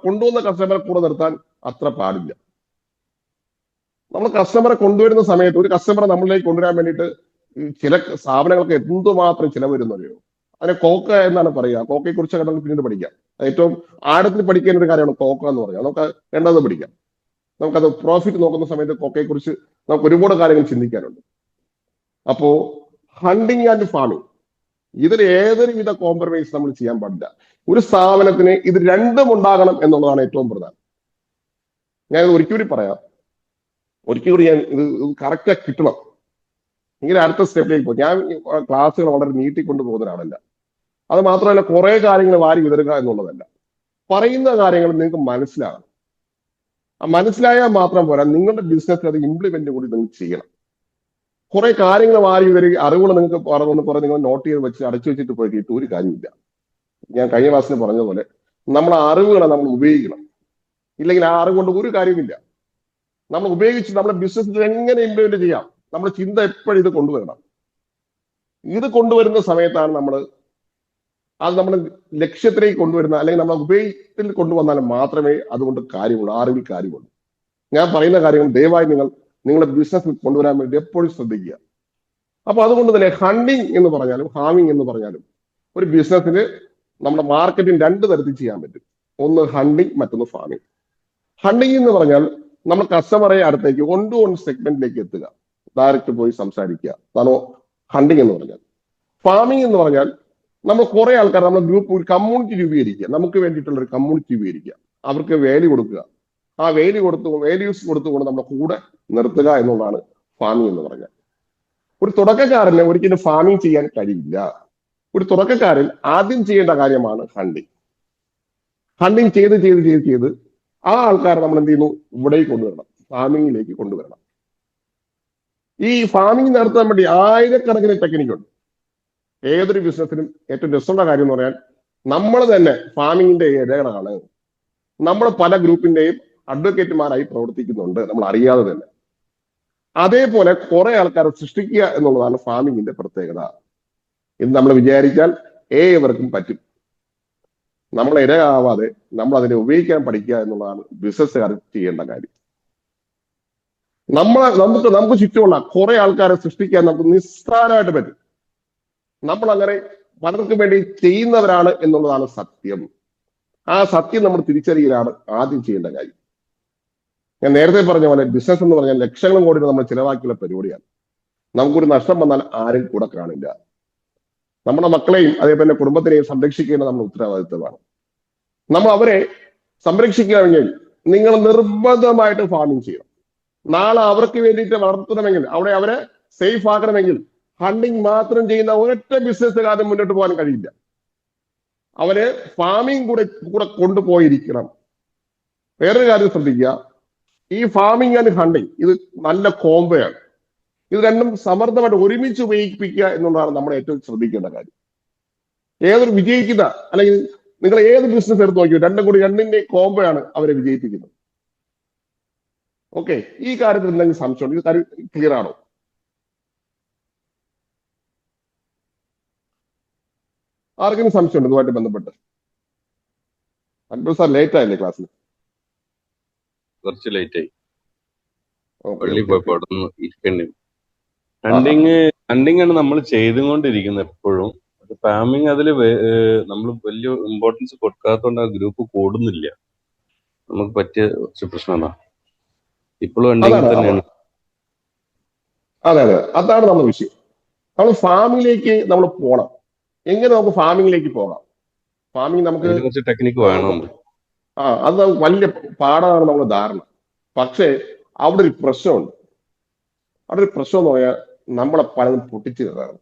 കൊണ്ടുവന്ന കസ്റ്റമറെ കൂടെ നിർത്താൻ അത്ര പാടില്ല. നമ്മൾ കസ്റ്റമറെ കൊണ്ടുവരുന്ന സമയത്ത് ഒരു കസ്റ്റമറെ നമ്മളിലേക്ക് കൊണ്ടുവരാൻ വേണ്ടിയിട്ട് ചില സ്ഥാപനങ്ങൾക്ക് എന്തുമാത്രം ചിലവ് വരുന്നറിയോ? അതിനെ കോക്ക എന്നാണ് പറയുക. കോക്കയെ കുറിച്ച് നമുക്ക് പിന്നീട് പഠിക്കാം. ഏറ്റവും ആഴത്തിൽ പഠിക്കേണ്ട ഒരു കാര്യമാണ് കോക്ക എന്ന് പറയുക. നമുക്ക് രണ്ടാമത് പഠിക്കാം. നമുക്കത് പ്രോഫിറ്റ് നോക്കുന്ന സമയത്ത് കോക്കയെ കുറിച്ച് നമുക്ക് ഒരുപാട് കാര്യങ്ങൾ ചിന്തിക്കാനുണ്ട്. അപ്പോ ഹണ്ടിങ് ആൻഡ് ഫാമിംഗ്, ഇതിൽ ഏതൊരുവിധ കോംപ്രമൈസ് നമ്മൾ ചെയ്യാൻ പാടില്ല. ഒരു സ്ഥാപനത്തിന് ഇത് രണ്ടും ഉണ്ടാകണം എന്നുള്ളതാണ് ഏറ്റവും പ്രധാനം. ഞാൻ ഒരിക്കൽ പറയാം, ഞാൻ ഇത് കറക്റ്റായി കിട്ടണം. ഇങ്ങനെ അടുത്ത സ്റ്റെപ്പിലേക്ക് പോകും. ഞാൻ ക്ലാസ്സുകൾ വളരെ നീട്ടിക്കൊണ്ട് പോകുന്ന ഒരാളല്ല. അത് മാത്രമല്ല കുറെ കാര്യങ്ങൾ വാരി വിതറുക എന്നുള്ളതല്ല. പറയുന്ന കാര്യങ്ങൾ നിങ്ങൾക്ക് മനസ്സിലാകണം. മനസ്സിലായാൽ മാത്രം പോരാ, നിങ്ങളുടെ ബിസിനസ്സിൽ അത് ഇംപ്ലിമെന്റ് കൂടി നിങ്ങൾ ചെയ്യണം. കുറെ കാര്യങ്ങൾ വാരി വിതറി അറിവുകൾ നിങ്ങൾക്ക് പറഞ്ഞ് നിങ്ങൾ നോട്ട് ചെയ്ത് വെച്ച് അടച്ചു വെച്ചിട്ട് പോയിട്ട് ഒരു കാര്യമില്ല. ഞാൻ കഴിഞ്ഞ ക്ലാസ്സിൽ പറഞ്ഞ പോലെ നമ്മൾ അറിവുകളെ നമ്മൾ ഉപയോഗിക്കണം. ഇല്ലെങ്കിൽ ആ അറിവ് കൊണ്ട് ഒരു കാര്യമില്ല. നമ്മൾ ഉപയോഗിച്ച് നമ്മുടെ ബിസിനസ്സിൽ എങ്ങനെ ഇംപ്ലിമെന്റ് ചെയ്യാം, നമ്മുടെ ചിന്ത എപ്പോഴും ഇത് കൊണ്ടുവരണം. ഇത് കൊണ്ടുവരുന്ന സമയത്താണ് നമ്മൾ ലക്ഷ്യത്തിലേക്ക് കൊണ്ടുവരുന്ന, അല്ലെങ്കിൽ നമ്മൾ ഉപയോഗത്തിൽ കൊണ്ടുവന്നാൽ മാത്രമേ അതുകൊണ്ട് കാര്യമുള്ളൂ, അറിവിൽ കാര്യമുള്ളൂ. ഞാൻ പറയുന്ന കാര്യങ്ങൾ ദയവായി നിങ്ങളുടെ ബിസിനസ് കൊണ്ടുവരാൻ വേണ്ടി എപ്പോഴും ശ്രദ്ധിക്കുക. അപ്പൊ അതുകൊണ്ട് തന്നെ ഹണ്ടിങ് എന്ന് പറഞ്ഞാലും ഹാമിങ് എന്ന് പറഞ്ഞാലും ഒരു ബിസിനസ്സിന് നമ്മുടെ മാർക്കറ്റിംഗ് രണ്ട് തരത്തിൽ ചെയ്യാൻ പറ്റും. ഒന്ന് ഹണ്ടിങ്, മറ്റൊന്ന് ഫാമിംഗ്. ഹണ്ടിങ് എന്ന് പറഞ്ഞാൽ നമ്മൾ കസ്റ്റമറെ അടുത്തേക്ക് വൺ ടു വൺ സെഗ്മെന്റിലേക്ക് എത്തുക, ഡയറക്റ്റ് പോയി സംസാരിക്കുക, അതാണോ ഹണ്ടിങ് എന്ന് പറഞ്ഞാൽ. ഫാമിംഗ് എന്ന് പറഞ്ഞാൽ നമ്മൾ കുറെ ആൾക്കാർ നമ്മുടെ ഗ്രൂപ്പ് ഒരു കമ്മ്യൂണിറ്റി രൂപീകരിക്കുക, നമുക്ക് വേണ്ടിയിട്ടുള്ള ഒരു കമ്മ്യൂണിറ്റി രൂപീകരിക്കുക, അവർക്ക് വാല്യൂ കൊടുക്കുക, ആ വാല്യൂസ് കൊടുത്തുകൊണ്ട് നമ്മുടെ കൂടെ നിർത്തുക എന്നുള്ളതാണ് ഫാമിംഗ് എന്ന് പറഞ്ഞാൽ. ഒരു തുടക്കക്കാരന് ഒരിക്കലും ഫാമിംഗ് ചെയ്യാൻ കഴിയില്ല. ഒരു തുടക്കക്കാരൻ ആദ്യം ചെയ്യേണ്ട കാര്യമാണ് ഹണ്ടിങ്. ഹണ്ടിങ് ചെയ്ത് ആ ആൾക്കാരെ നമ്മൾ എന്ത് ചെയ്യുന്നു, ഇവിടേക്ക് കൊണ്ടുവരണം, ഫാമിങ്ങിലേക്ക് കൊണ്ടുവരണം. ഈ ഫാമിംഗ് നടത്താൻ വേണ്ടി ആയിരക്കണക്കിന് ടെക്നിക്കുണ്ട്. ഏതൊരു ബിസിനസ്സിനും ഏറ്റവും രസമുള്ള കാര്യം എന്ന് പറയാൻ, നമ്മൾ തന്നെ ഫാമിങ്ങിന്റെ ഇരകളാണ്. നമ്മൾ പല ഗ്രൂപ്പിന്റെയും അഡ്വക്കേറ്റുമാരായി പ്രവർത്തിക്കുന്നുണ്ട്, നമ്മൾ അറിയാതെ തന്നെ. അതേപോലെ കുറെ ആൾക്കാരെ സൃഷ്ടിക്കുക എന്നുള്ളതാണ് ഫാമിങ്ങിന്റെ പ്രത്യേകത. ഇത് നമ്മൾ വിചാരിച്ചാൽ ഏവർക്കും പറ്റും. നമ്മൾ ഇരയാവാതെ നമ്മൾ അതിനെ ഉപയോഗിക്കാൻ പഠിക്കുക എന്നുള്ളതാണ് ബിസിനസ്സുകാർ ചെയ്യേണ്ട കാര്യം. നമുക്ക് ചുറ്റുമുള്ള കുറെ ആൾക്കാരെ സൃഷ്ടിക്കാൻ നമുക്ക് നിസ്സാരമായിട്ട് പറ്റും. നമ്മൾ അങ്ങനെ പലർക്കും വേണ്ടി ചെയ്യുന്നവരാണ് എന്നുള്ളതാണ് സത്യം. ആ സത്യം നമ്മൾ തിരിച്ചറിയലാണ് ആദ്യം ചെയ്യേണ്ട കാര്യം. ഞാൻ നേരത്തെ പറഞ്ഞ പോലെ ബിസിനസ് എന്ന് പറഞ്ഞാൽ ലക്ഷങ്ങളും കോടി നമ്മൾ ചിലവാക്കിയുള്ള പരിപാടിയാണ്. നമുക്കൊരു നഷ്ടം വന്നാൽ ആരും കൂടെ കാണില്ല. നമ്മുടെ മക്കളെയും അതേപോലെ കുടുംബത്തിനെയും സംരക്ഷിക്കേണ്ടത് നമ്മുടെ ഉത്തരവാദിത്തമാണ്. നമ്മൾ അവരെ സംരക്ഷിക്കണമെങ്കിൽ നിങ്ങൾ നിർബന്ധമായിട്ട് ഫാമിംഗ് ചെയ്യണം. നാളെ അവർക്ക് വേണ്ടിയിട്ട് വളർത്തണമെങ്കിൽ, അവരെ സേഫ് ആക്കണമെങ്കിൽ ഹണ്ടിങ് മാത്രം ചെയ്യുന്ന ഒരൊറ്റ ബിസിനസ്സുകാരൻ മുന്നോട്ട് പോകാൻ കഴിയില്ല. അവര് ഫാമിംഗ് കൂടെ കൊണ്ടുപോയിരിക്കണം. വേറൊരു കാര്യം ശ്രദ്ധിക്കുക, ഈ ഫാമിംഗ് ആൻഡ് ഹണ്ടിങ് ഇത് നല്ല കോംബോയാണ്. ഇത് രണ്ടും സമർത്ഥമായിട്ട് ഒരുമിച്ച് ഉപയോഗിപ്പിക്കുക എന്നുള്ളതാണ് നമ്മൾ ഏറ്റവും ശ്രദ്ധിക്കേണ്ട കാര്യം. ഏതൊരു വിജയിക്കുന്ന, അല്ലെങ്കിൽ നിങ്ങൾ ഏത് ബിസിനസ് എടുത്ത് നോക്കിയോ, രണ്ടിന്റെ കോംബോയാണ് അവരെ വിജയിപ്പിക്കുന്നത്. ഓക്കെ, ഈ കാര്യത്തിൽ എന്തെങ്കിലും സംശയമുണ്ട്? ഈ കാര്യം ക്ലിയർ ആണോ? ആർക്കെങ്കിലും സംശയമുണ്ട് ഇതുമായിട്ട് ബന്ധപ്പെട്ട്? അക്ബർ സാർ ലേറ്റ് ആയില്ലേ ക്ലാസ്സിൽ? കുറച്ച് ലേറ്റ് ആയി, ഓക്കെ പള്ളി ഓക്കെ പോയപ്പോ ഓക്കെ. അവിടെ നിന്ന് ഇരിക്കേണ്ടി. ആ ആ ഹണ്ടിങ് ആണ് നമ്മൾ ചെയ്തുകൊണ്ടിരിക്കുന്നത് എപ്പോഴും. ഫാമിങ് അതിൽ നമ്മൾ വലിയ ഇമ്പോർട്ടൻസ് കൊടുക്കാത്തതുകൊണ്ട് ആ ഗ്രൂപ്പ് കൂടുന്നില്ല. നമുക്ക് പറ്റിയ കുറച്ച് പ്രശ്നം അതാ. ഇപ്പോഴും ഹണ്ടിങ് അതാണ്. അപ്പൊ തന്നെയാണ്. അതെ അതെ, അതാണ് നമ്മുടെ വിഷയം. നമ്മൾ ഫാമിങ്ങിലേക്ക് നമ്മൾ പോകണം. എങ്ങനെ നമുക്ക് ഫാമിങ്ങിലേക്ക് പോകാം? ഫാമിംഗ് നമുക്ക് അതിന് കുറച്ച് ടെക്നിക്ക് വേണം. അത് നമുക്ക് വലിയ പാടാണ് നമ്മൾ ധാരണ. പക്ഷേ അവിടെ ഒരു പ്രശ്നമുണ്ട്. അവിടെ ഒരു പ്രശ്നം എന്ന് പറഞ്ഞാൽ നമ്മളെ പലതും പൊട്ടിച്ചു തരാണ്.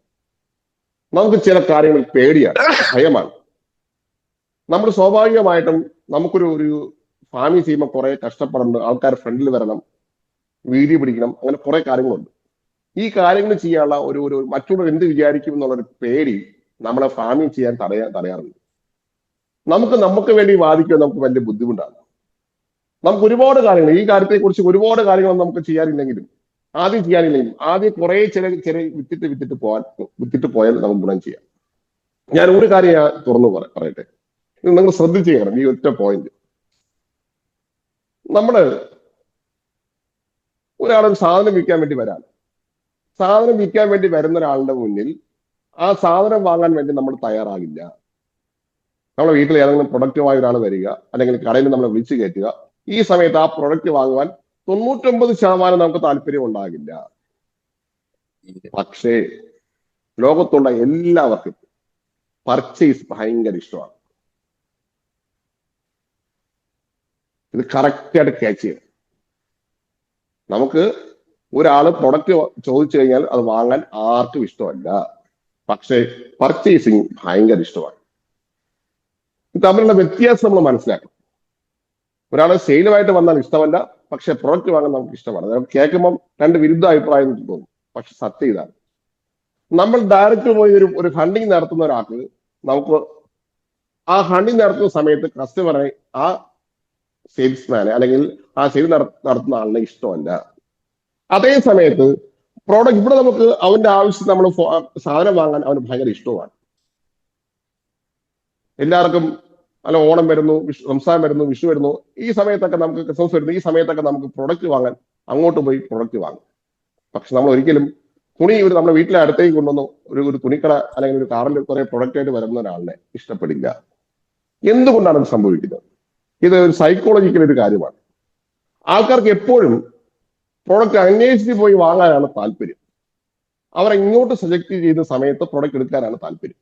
നമുക്ക് ചില കാര്യങ്ങൾ പേടിയാണ്, ഭയമാണ്. നമ്മൾ സ്വാഭാവികമായിട്ടും ഒരു ഫാമിംഗ് ചെയ്യുമ്പോൾ കുറെ കഷ്ടപ്പെടണം, ആൾക്കാർ ഫ്രണ്ടിൽ വരണം, വീഡിയോ പിടിക്കണം, അങ്ങനെ കുറെ കാര്യങ്ങളുണ്ട്. ഈ കാര്യങ്ങൾ ചെയ്യാനുള്ള ഒരു മറ്റുള്ളവർ എന്ത് വിചാരിക്കും എന്നുള്ളൊരു പേടി നമ്മളെ ഫാമിംഗ് ചെയ്യാൻ തടയാറുണ്ട്. നമുക്ക് വേണ്ടി വാദിക്കാൻ നമുക്ക് വലിയ ബുദ്ധിമുട്ടാണ്. നമുക്ക് ഒരുപാട് കാര്യങ്ങൾ, ഈ കാര്യത്തെക്കുറിച്ച് ഒരുപാട് കാര്യങ്ങൾ നമുക്ക് ചെയ്യാനില്ലെങ്കിലും ആദ്യം കുറെ ചില വിത്തിട്ട് പോയാൽ നമുക്ക് ഗുണം ചെയ്യാം. ഞാൻ ഒരു കാര്യം തുറന്നു പറയട്ടെ, ഇത് നിങ്ങൾ ശ്രദ്ധിച്ചു ചെയ്യണം. ഈ ഒറ്റ പോയിന്റ്, നമ്മള് ഒരാളൊരു സാധനം വിൽക്കാൻ വേണ്ടി വരുന്ന ഒരാളുടെ മുന്നിൽ ആ സാധനം വാങ്ങാൻ വേണ്ടി നമ്മൾ തയ്യാറാകില്ല. നമ്മുടെ വീട്ടിൽ ഏതെങ്കിലും പ്രൊഡക്റ്റുമായി ഒരാൾ വരിക, അല്ലെങ്കിൽ കടയിൽ നമ്മളെ വിളിച്ചു കയറ്റുക. ഈ സമയത്ത് ആ പ്രൊഡക്റ്റ് വാങ്ങുവാൻ 99% നമുക്ക് താല്പര്യം ഉണ്ടാകില്ല. പക്ഷേ ലോകത്തുള്ള എല്ലാവർക്കും പർച്ചേസ് ഭയങ്കര ഇഷ്ടമാണ്. ഇത് കറക്റ്റായിട്ട് ക്യാച്ച് ചെയ്യണം. നമുക്ക് ഒരാള് പ്രൊഡക്റ്റ് ചോദിച്ചു കഴിഞ്ഞാൽ അത് വാങ്ങാൻ ആർക്കും ഇഷ്ടമല്ല. പക്ഷേ പർച്ചേസിങ് ഭയങ്കര ഇഷ്ടമാണ്. തമ്മിലുള്ള വ്യത്യാസം നമ്മൾ മനസ്സിലാക്കണം. ഒരാൾ സെയിലുമായിട്ട് വന്നാൽ ഇഷ്ടമല്ല, പക്ഷെ പ്രൊഡക്റ്റ് വാങ്ങാൻ നമുക്ക് ഇഷ്ടമാണ്. നമുക്ക് കേൾക്കുമ്പോൾ രണ്ട് വിരുദ്ധ അഭിപ്രായം തോന്നും, പക്ഷെ സത്യം ഇതാണ്. നമ്മൾ ഡയറക്റ്റ് പോയി ഒരു ഹണ്ടിങ് നടത്തുന്ന ഒരാൾക്ക് നമുക്ക് ആ ഹണ്ടിങ് നടത്തുന്ന സമയത്ത് കസ്റ്റമറെ, ആ സെയിൽസ്മാനെ അല്ലെങ്കിൽ ആ സെയിൽ നടത്തുന്ന ആളിനെ ഇഷ്ടമല്ല. അതേ സമയത്ത് ഇവിടെ നമുക്ക് അവന്റെ ആവശ്യം, നമ്മൾ സാധനം വാങ്ങാൻ അവന് ഭയങ്കര ഇഷ്ടമാണ്. എല്ലാവർക്കും അല്ല ഓണം വരുന്നു, റംസാൻ വരുന്നു, വിഷു വരുന്നു, ഈ സമയത്തൊക്കെ നമുക്ക് ക്രിസ്മസ് വരുന്നു, ഈ സമയത്തൊക്കെ നമുക്ക് പ്രൊഡക്റ്റ് വാങ്ങാൻ അങ്ങോട്ട് പോയി പ്രൊഡക്റ്റ് വാങ്ങും. പക്ഷെ നമ്മൾ ഒരിക്കലും തുണി ഒരു നമ്മുടെ വീട്ടിലെ അടുത്തേക്ക് കൊണ്ടുവന്ന് ഒരു തുണിക്കട അല്ലെങ്കിൽ ഒരു കാറിൽ കുറെ പ്രൊഡക്റ്റ് ആയിട്ട് വരുന്ന ഒരാളിനെ ഇഷ്ടപ്പെടില്ല. എന്തുകൊണ്ടാണ് ഇത് സംഭവിക്കുന്നത്? ഇത് ഒരു സൈക്കോളജിക്കൽ ഒരു കാര്യമാണ്. ആൾക്കാർക്ക് എപ്പോഴും പ്രോഡക്റ്റ് അന്വേഷിച്ച് പോയി വാങ്ങാനാണ് താല്പര്യം. അവർ ഇങ്ങോട്ട് സെലക്ട് ചെയ്യുന്ന സമയത്ത് പ്രൊഡക്റ്റ് എടുക്കാനാണ് താല്പര്യം.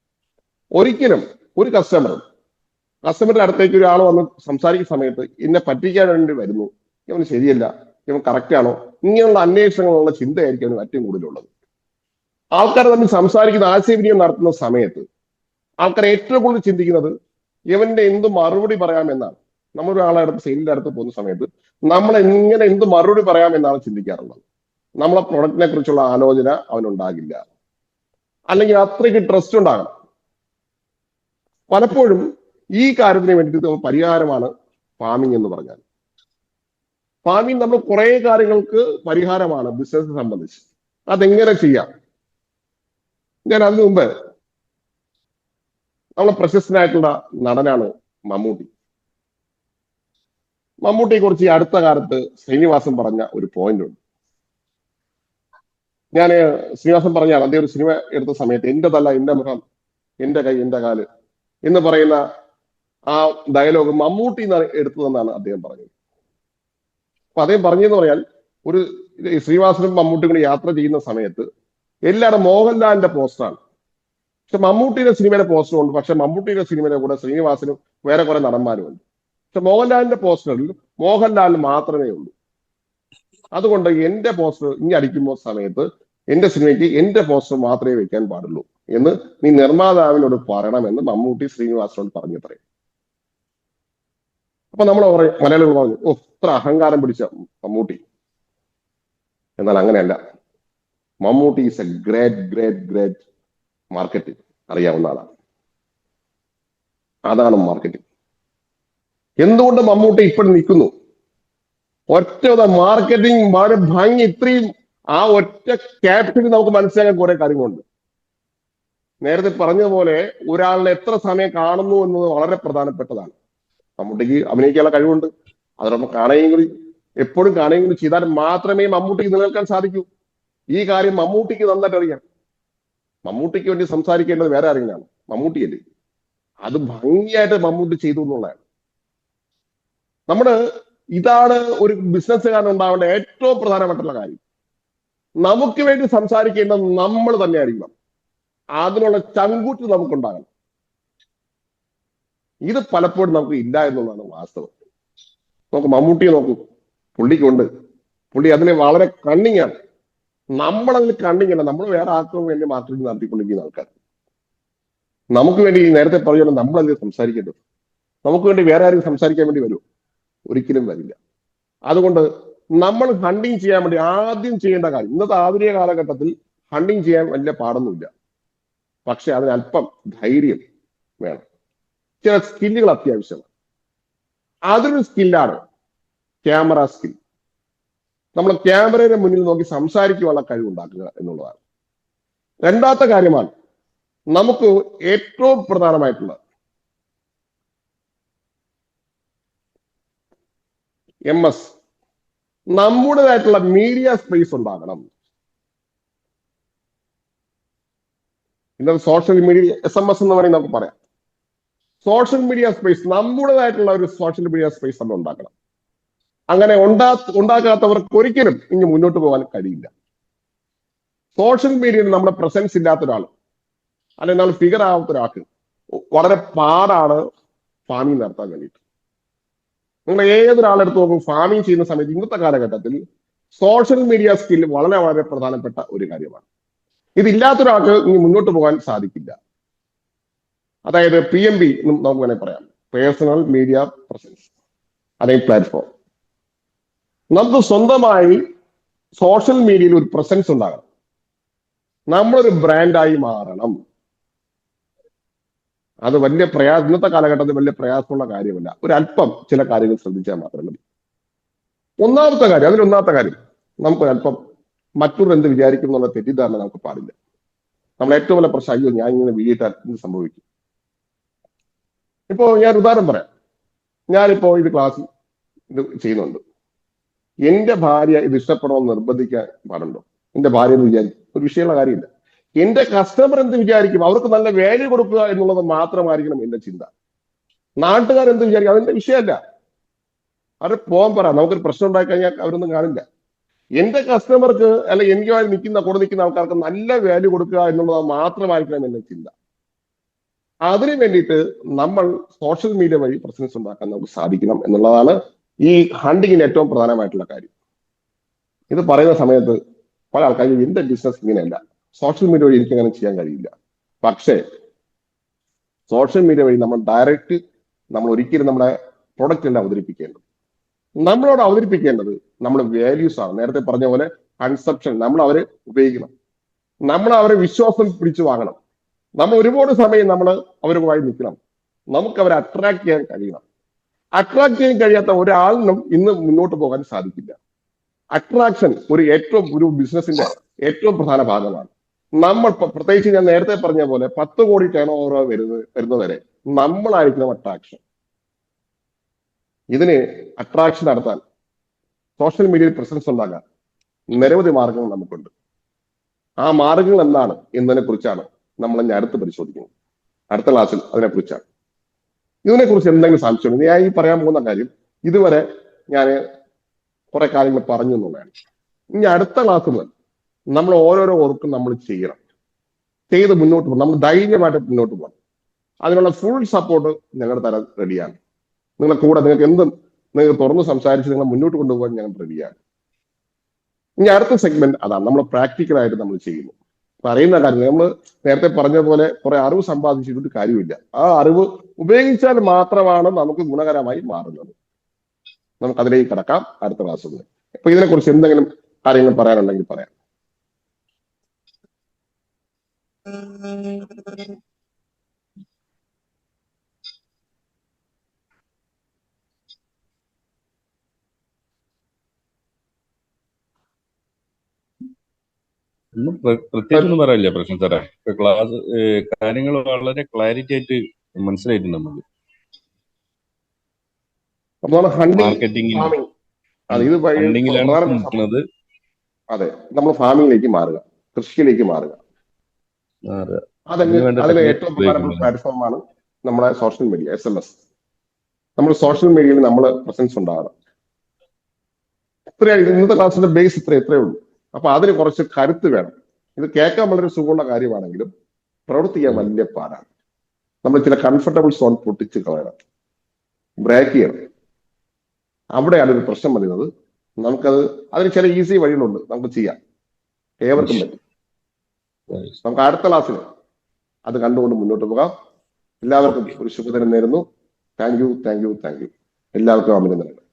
ഒരിക്കലും ഒരു കസ്റ്റമറുടെ അടുത്തേക്ക് ഒരാൾ വന്ന് സംസാരിക്കുന്ന സമയത്ത് എന്നെ പറ്റിക്കാൻ വേണ്ടി വരുന്നു, ഇവന് ശരിയല്ല, ഇവൻ കറക്റ്റ് ആണോ, ഇങ്ങനെയുള്ള അന്വേഷണങ്ങളുള്ള ചിന്തയായിരിക്കും അവന് ഏറ്റവും കൂടുതലുള്ളത്. ആൾക്കാർ തമ്മിൽ സംസാരിക്കുന്ന ആശയവിനിമയം നടത്തുന്ന സമയത്ത് ആൾക്കാർ ഏറ്റവും കൂടുതൽ ചിന്തിക്കുന്നത് ഇവന്റെ എന്ത് മറുപടി പറയാമെന്നാണ്. നമ്മളൊരാളെ അടുത്ത് സെയിലിന്റെ അടുത്ത് പോകുന്ന സമയത്ത് നമ്മൾ എങ്ങനെ എന്ത് മറുപടി പറയാമെന്നാണ് ചിന്തിക്കാറുള്ളത്. നമ്മളെ പ്രൊഡക്റ്റിനെ കുറിച്ചുള്ള ആലോചന അവനുണ്ടാകില്ല, അല്ലെങ്കിൽ അത്രയ്ക്ക് ട്രസ്റ്റ് ഉണ്ടാകണം. പലപ്പോഴും ഈ കാര്യത്തിന് വേണ്ടിയിട്ട് പരിഹാരമാണ് ഫാമിംഗ് എന്ന് പറഞ്ഞാൽ. ഫാമിംഗ് നമ്മൾ കുറെ കാര്യങ്ങൾക്ക് പരിഹാരമാണ് ബിസിനസ് സംബന്ധിച്ച്. അതെങ്ങനെ ചെയ്യാം? ഞാൻ അതിനു മുമ്പ് നമ്മളെ പ്രശസ്തനായിട്ടുള്ള നടനാണ് മമ്മൂട്ടി. മമ്മൂട്ടിയെ കുറിച്ച് ഈ അടുത്ത കാലത്ത് ശ്രീനിവാസൻ പറഞ്ഞ ഒരു പോയിന്റ് ഉണ്ട്. ഞാൻ ശ്രീനിവാസൻ പറഞ്ഞാൽ അദ്ദേഹം ഒരു സിനിമ എടുത്ത സമയത്ത് എന്റെ തല, എന്റെ മുഖം, എന്റെ കൈ, എന്റെ കാല് എന്ന് പറയുന്ന ആ ഡയലോഗ് മമ്മൂട്ടി എടുത്തതെന്നാണ് അദ്ദേഹം പറഞ്ഞത്. അപ്പൊ അദ്ദേഹം പറഞ്ഞതെന്ന് പറഞ്ഞാൽ ഒരു ശ്രീനിവാസനും മമ്മൂട്ടിയും കൂടി യാത്ര ചെയ്യുന്ന സമയത്ത് എല്ലാവരും മോഹൻലാലിന്റെ പോസ്റ്ററാണ്. പക്ഷെ മമ്മൂട്ടിയുടെ സിനിമയുടെ പോസ്റ്ററും ഉണ്ട്. പക്ഷെ മമ്മൂട്ടിയുടെ സിനിമയുടെ കൂടെ ശ്രീനിവാസനും വേറെ കുറെ നടന്മാരും ഉണ്ട്. പക്ഷെ മോഹൻലാലിന്റെ പോസ്റ്ററിൽ മോഹൻലാലിന് മാത്രമേ ഉള്ളൂ. അതുകൊണ്ട് എന്റെ പോസ്റ്റർ ഇനി അടിക്കുമ്പോൾ സമയത്ത് എന്റെ സിനിമയ്ക്ക് എന്റെ പോസ്റ്റർ മാത്രമേ വെക്കാൻ പാടുള്ളൂ എന്ന് നീ നിർമ്മാതാവിനോട് പറയണമെന്ന് മമ്മൂട്ടി ശ്രീനിവാസനോട് പറഞ്ഞത്രേ. അപ്പൊ നമ്മൾ പറയും, മലയാളികൾ പറഞ്ഞു, ഓ ഇത്ര അഹങ്കാരം പിടിച്ച മമ്മൂട്ടി. എന്നാൽ അങ്ങനെയല്ല. Mammootty is A great great great marketing അറിയാവുന്ന ആളാണ്. അതാണ് മാർക്കറ്റിംഗ്. എന്തുകൊണ്ട് മമ്മൂട്ടി ഇപ്പോൾ നിൽക്കുന്നു? ഒറ്റ മാർക്കറ്റിംഗ് വളരെ ഭംഗി, ഇത്രയും ആ ഒറ്റ ക്യാപ്ഷനിൽ നമുക്ക് മനസ്സിലാക്കാൻ കുറെ കാര്യങ്ങളുണ്ട്. നേരത്തെ പറഞ്ഞതുപോലെ ഒരാളിനെ എത്ര സമയം കാണുന്നു എന്നത് വളരെ പ്രധാനപ്പെട്ടതാണ്. മമ്മൂട്ടിക്ക് അഭിനയിക്കാനുള്ള കഴിവുണ്ട്. അതോടൊപ്പം കാണുകയും എപ്പോഴും കാണുകയും ചെയ്താൽ മാത്രമേ മമ്മൂട്ടിക്ക് നിലനിൽക്കാൻ സാധിക്കൂ. ഈ കാര്യം മമ്മൂട്ടിക്ക് നന്നായിട്ട് അറിയാം. മമ്മൂട്ടിക്ക് വേണ്ടി സംസാരിക്കേണ്ടത് വേറെ ആരെങ്കിലാണ്, മമ്മൂട്ടിയല്ലേ. അത് ഭംഗിയായിട്ട് മമ്മൂട്ടി ചെയ്തു എന്നുള്ളതാണ്. ഇതാണ് ഒരു ബിസിനസ്സുകാരൻ ഉണ്ടാവേണ്ട ഏറ്റവും പ്രധാനപ്പെട്ടുള്ള കാര്യം. നമുക്ക് വേണ്ടി സംസാരിക്കേണ്ടത് നമ്മൾ തന്നെ ആയിരിക്കണം. അതിനുള്ള ചങ്കൂറ്റ് നമുക്കുണ്ടാകണം. ഇത് പലപ്പോഴും നമുക്ക് ഇല്ല എന്നുള്ളതാണ് വാസ്തവം. നമുക്ക് മമ്മൂട്ടിയെ നോക്കൂ, പുള്ളി അതിനെ വളരെ കണ്ണിങ് ആണ്. നമ്മളതിൽ കണ്ണിങ് അല്ല, നമ്മൾ വേറെ ആർക്കും വേണ്ടി മാർക്കറ്റിംഗ് നടത്തിക്കൊണ്ടിരിക്കുന്ന ആൾക്കാർ. നമുക്ക് വേണ്ടി നേരത്തെ പറഞ്ഞാൽ നമ്മളല്ലേ സംസാരിക്കേണ്ടത്. നമുക്ക് വേണ്ടി വേറെ ആരും സംസാരിക്കാൻ വേണ്ടി വരുമോ? ഒരിക്കലും വരില്ല. അതുകൊണ്ട് നമ്മൾ ഹണ്ടിങ് ചെയ്യാൻ വേണ്ടി ആദ്യം ചെയ്യേണ്ട കാര്യം, ഇന്നത്തെ ആധുനിക കാലഘട്ടത്തിൽ ഹണ്ടിങ് ചെയ്യാൻ വലിയ പാടൊന്നുമില്ല. പക്ഷെ അതിന് അല്പം ധൈര്യം വേണം. ചില സ്കില്ലുകൾ അത്യാവശ്യമാണ്. അതൊരു സ്കില്ലാണ് ക്യാമറ സ്കിൽ. നമ്മൾ ക്യാമറയുടെ മുന്നിൽ നോക്കി സംസാരിക്കുവാനുള്ള കഴിവുണ്ടാക്കുക എന്നുള്ളതാണ്. രണ്ടാമത്തെ കാര്യമാണ് നമുക്ക് ഏറ്റവും പ്രധാനമായിട്ടുള്ള MS. നമ്മുടേതായിട്ടുള്ള മീഡിയ സ്പേസ് ഉണ്ടാകണം. ഇന്നത് സോഷ്യൽ മീഡിയ SMS എന്ന് വേണമെങ്കിൽ നമുക്ക് പറയാം. സോഷ്യൽ മീഡിയ സ്പേസ്, നമ്മുടേതായിട്ടുള്ള ഒരു സോഷ്യൽ മീഡിയ സ്പേസ് നമ്മൾ ഉണ്ടാക്കണം. അങ്ങനെ ഉണ്ടാക്കാത്തവർക്ക് ഒരിക്കലും ഇനി മുന്നോട്ട് പോകാൻ കഴിയില്ല. സോഷ്യൽ മീഡിയയിൽ നമ്മുടെ പ്രസൻസ് ഇല്ലാത്ത ഒരാൾ, അല്ലെങ്കിൽ നമ്മൾ ഫിഗർ ആവാത്ത ഒരാൾക്ക് വളരെ പാടാണ് ഫാമിംഗ് നടത്താൻ വേണ്ടിയിട്ട്. നിങ്ങൾ ഏതൊരാളെടുത്ത് നോക്കും, ഫാമിംഗ് ചെയ്യുന്ന സമയത്ത് ഇന്നത്തെ കാലഘട്ടത്തിൽ സോഷ്യൽ മീഡിയ സ്കിൽ വളരെ വളരെ പ്രധാനപ്പെട്ട ഒരു കാര്യമാണ്. ഇതില്ലാത്തൊരാൾക്ക് ഇനി മുന്നോട്ട് പോകാൻ സാധിക്കില്ല. അതായത് PMP എന്നും നമുക്ക് വേണമെങ്കിൽ പറയാം, പേഴ്സണൽ മീഡിയ പ്രസൻസ് അല്ലെങ്കിൽ പ്ലാറ്റ്ഫോം. നമുക്ക് സ്വന്തമായി സോഷ്യൽ മീഡിയയിൽ ഒരു പ്രസൻസ് ഉണ്ടാകണം. നമ്മളൊരു ബ്രാൻഡായി മാറണം. അത് വലിയ ഇന്നത്തെ കാലഘട്ടത്തിൽ വലിയ പ്രയാസമുള്ള കാര്യമല്ല. ഒരല്പം ചില കാര്യങ്ങൾ ശ്രദ്ധിച്ചാൽ മാത്രം മതി. ഒന്നാമത്തെ കാര്യം നമുക്കൊരല്പം മറ്റൊരു എന്ത് വിചാരിക്കും എന്നുള്ള തെറ്റിദ്ധാരണ നമുക്ക് പാടില്ല. നമ്മൾ ഏറ്റവും വലിയ പ്രശ്നം, അയ്യോ ഞാൻ ഇങ്ങനെ വീട്ടാൽ എന്ത് സംഭവിക്കും, ഇപ്പോ ഞാൻ ഉദാഹരണം പറയാം. ഞാനിപ്പോ ഇത് ക്ലാസ് ഇത് ചെയ്യുന്നുണ്ട്. എന്റെ ഭാര്യ ഇത് ഇഷ്ടപ്പെടണമെന്ന് നിർബന്ധിക്കാൻ പാടുണ്ടോ? എന്റെ ഭാര്യ എന്ന് വിചാരിക്കും, ഒരു വിഷയമുള്ള കാര്യമില്ല. എന്റെ കസ്റ്റമർ എന്ത് വിചാരിക്കും, അവർക്ക് നല്ല വാല്യൂ കൊടുക്കുക എന്നുള്ളത് മാത്രമായിരിക്കണം എന്റെ ചിന്ത. നാട്ടുകാർ എന്ത് വിചാരിക്കും അതിന്റെ വിഷയമല്ല. അവർ പോകാൻ പറ, നമുക്കൊരു പ്രശ്നം ഉണ്ടായി കഴിഞ്ഞാൽ അവരൊന്നും കാണില്ല. എന്റെ കസ്റ്റമർക്ക് അല്ലെങ്കിൽ എനിക്കുമായി കൂടെ നിൽക്കുന്ന ആൾക്കാർക്ക് നല്ല വാല്യൂ കൊടുക്കുക എന്നുള്ളത് മാത്രമായിരിക്കണം എന്റെ ചിന്ത. അതിനു വേണ്ടിയിട്ട് നമ്മൾ സോഷ്യൽ മീഡിയ വഴി പ്രസൻസ് ഉണ്ടാക്കാൻ നമുക്ക് സാധിക്കണം എന്നുള്ളതാണ് ഈ ഹണ്ടിങ്ങിന് ഏറ്റവും പ്രധാനമായിട്ടുള്ള കാര്യം. ഇത് പറയുന്ന സമയത്ത് പല ആൾക്കാരും എന്റെ ബിസിനസ് ഇങ്ങനെയല്ല, സോഷ്യൽ മീഡിയ വഴി എനിക്ക് അങ്ങനെ ചെയ്യാൻ കഴിയില്ല. പക്ഷേ സോഷ്യൽ മീഡിയ വഴി നമ്മൾ ഒരിക്കലും നമ്മുടെ പ്രൊഡക്റ്റ് അല്ല അവതരിപ്പിക്കേണ്ടത്. നമ്മളോട് അവതരിപ്പിക്കേണ്ടത് നമ്മുടെ വാല്യൂസ് ആണ്. നേരത്തെ പറഞ്ഞ പോലെ കൺസെപ്ഷൻ നമ്മൾ അവരെ ഉപയോഗിക്കണം, നമ്മൾ അവരെ വിശ്വാസം പിടിച്ചു വാങ്ങണം, നമ്മൾ ഒരുപാട് സമയം നമ്മൾ അവരുമായി നിൽക്കണം, നമുക്ക് അവരെ അട്രാക്ട് ചെയ്യാൻ കഴിയണം. അട്രാക്ട് ചെയ്യാൻ കഴിയാത്ത ഒരാളിനും ഇന്ന് മുന്നോട്ട് പോകാൻ സാധിക്കില്ല. അട്രാക്ഷൻ ഒരു ബിസിനസിന്റെ ഏറ്റവും പ്രധാന ഭാഗമാണ്. നമ്മൾ പ്രത്യേകിച്ച് ഞാൻ നേരത്തെ പറഞ്ഞ പോലെ 10 കോടി ടേൺ ഓവർ വരുന്നവരെ നമ്മളായിരിക്കണം അട്രാക്ഷൻ. ഇതിന് അട്രാക്ഷൻ നടത്താൻ സോഷ്യൽ മീഡിയയിൽ പ്രസൻസ് ഉണ്ടാകാൻ നിരവധി മാർഗങ്ങൾ നമുക്കുണ്ട്. ആ മാർഗങ്ങൾ എന്താണ് എന്നതിനെ കുറിച്ചാണ് നമ്മൾ ഇനി അടുത്ത് പരിശോധിക്കുന്നത്. അടുത്ത ക്ലാസ്സിൽ അതിനെക്കുറിച്ചാണ്. ഇതിനെക്കുറിച്ച് എന്തെങ്കിലും സംശയമുണ്ട്? ഞാൻ ഈ പറയാൻ പോകുന്ന കാര്യം ഇതുവരെ ഞാൻ കുറെ കാര്യങ്ങൾ പറഞ്ഞു എന്നുള്ളതാണ്. ഇനി അടുത്ത ക്ലാസ് മുതൽ നമ്മൾ ഓരോരോ വർക്കും നമ്മൾ ചെയ്ത് മുന്നോട്ട് പോകണം. നമ്മൾ ധൈര്യമായിട്ട് മുന്നോട്ട് പോകണം. അതിനുള്ള ഫുൾ സപ്പോർട്ട് ഞങ്ങളുടെ തരാൻ റെഡിയാണ്. നിങ്ങളെ കൂടെ നിങ്ങൾക്ക് തുറന്ന് സംസാരിച്ച് നിങ്ങളെ മുന്നോട്ട് കൊണ്ടുപോകാൻ ഞങ്ങൾ റെഡിയാണ്. ഇനി അടുത്ത സെഗ്മെന്റ് അതാണ്, നമ്മൾ പ്രാക്ടിക്കലായിട്ട് നമ്മൾ ചെയ്യുന്നു. പറയുന്ന കാര്യം നമ്മൾ നേരത്തെ പറഞ്ഞ പോലെ കുറെ അറിവ് സമ്പാദിച്ചിട്ട് കാര്യമില്ല. ആ അറിവ് ഉപയോഗിച്ചാൽ മാത്രമാണ് നമുക്ക് ഗുണകരമായി മാറുന്നത്. നമുക്ക് അതിലേക്ക് കടക്കാം അടുത്ത ക്ലാസ്സിൽ. അപ്പൊ ഇതിനെക്കുറിച്ച് എന്തെങ്കിലും കാര്യങ്ങൾ പറയാനുണ്ടെങ്കിൽ പറയാം. ഒന്നും പ്രത്യേകിച്ചൊന്നും പറയാനില്ല പ്രശ്നം സാറേ. ക്ലാസ് കാര്യങ്ങൾ വളരെ ക്ലാരിറ്റി ആയിട്ട് മനസ്സിലായിട്ടുണ്ട് നമുക്ക്. മാർക്കറ്റിംഗിൽ അതെ, നമ്മൾ ഫാമിംഗിലേക്ക് മാറുക, കൃഷിയിലേക്ക് മാറുക. അതിന് ഏറ്റവും പ്രധാനപ്പെട്ട പ്ലാറ്റ്ഫോമാണ് നമ്മുടെ സോഷ്യൽ മീഡിയ, SMS. നമ്മൾ സോഷ്യൽ മീഡിയയിൽ നമ്മൾ പ്രസൻസ് ഉണ്ടാകണം. ഇന്നത്തെ ക്ലാസ്സിന്റെ ബേസ് ഇത്രയേ ഉള്ളൂ. അപ്പൊ അതിന് കുറച്ച് കരുത്ത് വേണം. ഇത് കേൾക്കാൻ വളരെ സുഖമുള്ള കാര്യമാണെങ്കിലും പ്രവർത്തിക്കാൻ വലിയ പാടാണ്. നമ്മൾ ചില കംഫർട്ടബിൾ സോൺ പൊട്ടിച്ച് കളയണം, ബ്രേക്ക് ചെയ്യണം. അവിടെയാണ് ഒരു പ്രശ്നം വരുന്നത്. അതിന് ചില ഈസി വഴികളുണ്ട്, നമുക്ക് ചെയ്യാം, ഏവർക്കും പറ്റും. നമുക്ക് അടുത്ത ക്ലാസ്സിൽ അത് കണ്ടുകൊണ്ട് മുന്നോട്ട് പോകാം. എല്ലാവർക്കും ഒരു ശുഭദിനം നേരുന്നു. Thank you. എല്ലാവർക്കും അഭിനന്ദനങ്ങൾ.